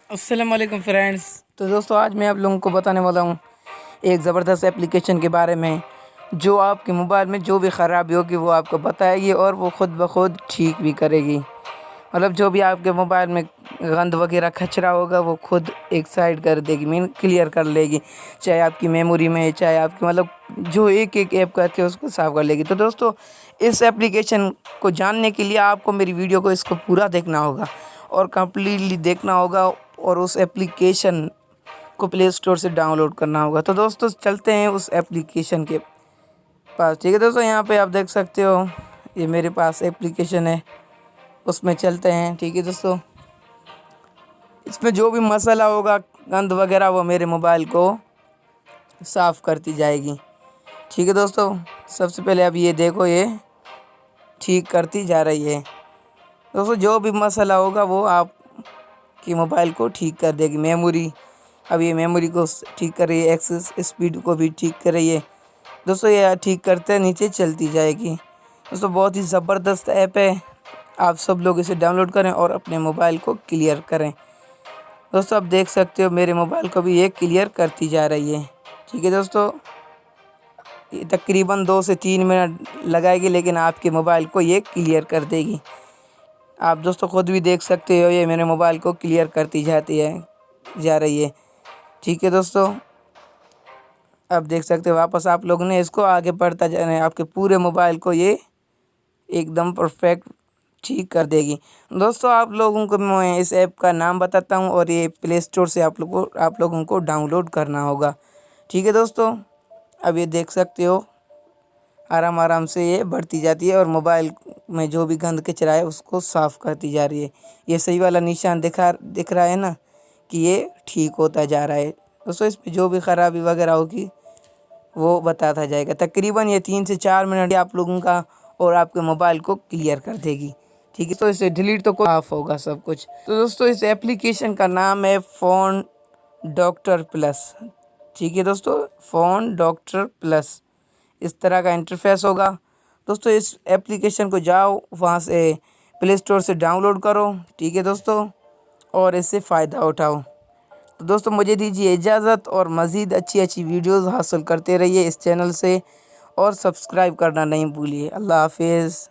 السلام علیکم فرینڈس۔ تو دوستو آج میں آپ لوگوں کو بتانے والا ہوں ایک زبردست اپلیکیشن کے بارے میں جو آپ کے موبائل میں جو بھی خرابی ہوگی وہ آپ کو بتائے گی اور وہ خود بخود ٹھیک بھی کرے گی۔ مطلب جو بھی آپ کے موبائل میں گند وغیرہ کچرا ہوگا وہ خود ایک سائڈ کر دے گی، کلیئر کر لے گی، چاہے آپ کی میموری میں چاہے آپ کی مطلب جو ایک ایپ کر کے اس کو صاف کر لے گی۔ تو دوستو اس اپلیکیشن کو جاننے کے لیے آپ کو میری ویڈیو کو اس کو پورا دیکھنا ہوگا اور کمپلیٹلی دیکھنا ہوگا اور اس اپلیکیشن کو پلے اسٹور سے ڈاؤن لوڈ کرنا ہوگا۔ تو دوستو چلتے ہیں اس اپلیکیشن کے پاس، ٹھیک ہے دوستو۔ یہاں پہ آپ دیکھ سکتے ہو یہ میرے پاس اپلیکیشن ہے، اس میں چلتے ہیں، ٹھیک ہے دوستو۔ اس میں جو بھی مسئلہ ہوگا گند وغیرہ وہ میرے موبائل کو صاف کرتی جائے گی، ٹھیک ہے دوستو۔ سب سے پہلے اب یہ دیکھو یہ ٹھیک کرتی جا رہی ہے دوستو۔ جو بھی مسئلہ ہوگا وہ آپ کی موبائل کو ٹھیک کر دے گی۔ میموری، اب یہ میموری کو ٹھیک کر رہی ہے، ایکسس اسپیڈ کو بھی ٹھیک کر رہی ہے دوستو۔ یہ ٹھیک کرتے نیچے چلتی جائے گی دوستو۔ بہت ہی زبردست ایپ ہے، آپ سب لوگ اسے ڈاؤن لوڈ کریں اور اپنے موبائل کو کلیئر کریں دوستو۔ آپ دیکھ سکتے ہو میرے موبائل کو بھی یہ کلیئر کرتی جا رہی ہے، ٹھیک ہے دوستو۔ یہ تقریباً 2 سے 3 منٹ لگائے گی لیکن آپ کے موبائل کو یہ کلیئر کر دے گی۔ آپ دوستو خود بھی دیکھ سکتے ہو یہ میرے موبائل کو کلیئر کرتی جا رہی ہے، ٹھیک ہے دوستو۔ اب دیکھ سکتے ہو واپس آپ لوگوں نے اس کو آگے بڑھتا جانا ہے، آپ کے پورے موبائل کو یہ ایک دم پرفیکٹ ٹھیک کر دے گی دوستو۔ آپ لوگوں کو میں اس ایپ کا نام بتاتا ہوں اور یہ پلے اسٹور سے آپ لوگوں کو ڈاؤن لوڈ کرنا ہوگا، ٹھیک ہے دوستو۔ اب یہ دیکھ سکتے ہو آرام سے یہ بڑھتی جاتی ہے اور موبائل میں جو بھی گند کچرا ہے اس کو صاف کرتی جا رہی ہے۔ یہ صحیح والا نشان دکھ رہا ہے نا کہ یہ ٹھیک ہوتا جا رہا ہے دوستو۔ اس پہ جو بھی خرابی وغیرہ ہوگی وہ بتاتا جائے گا۔ تقریباً یہ 3 سے 4 منٹ آپ لوگوں کا اور آپ کے موبائل کو کلیئر کر دے گی، ٹھیک ہے۔ تو اسے ڈیلیٹ تو آف ہوگا سب کچھ۔ تو دوستو اس اپلیکیشن کا نام ہے فون ڈاکٹر پلس، ٹھیک ہے دوستو، فون ڈاکٹر پلس۔ اس طرح کا انٹرفیس ہوگا دوستو۔ اس اپلیکیشن کو جاؤ وہاں سے پلے اسٹور سے ڈاؤن لوڈ کرو، ٹھیک ہے دوستو، اور اس سے فائدہ اٹھاؤ۔ تو دوستو مجھے دیجیے اجازت، اور مزید اچھی ویڈیوز حاصل کرتے رہیے اس چینل سے، اور سبسکرائب کرنا نہیں بھولیے۔ اللہ حافظ۔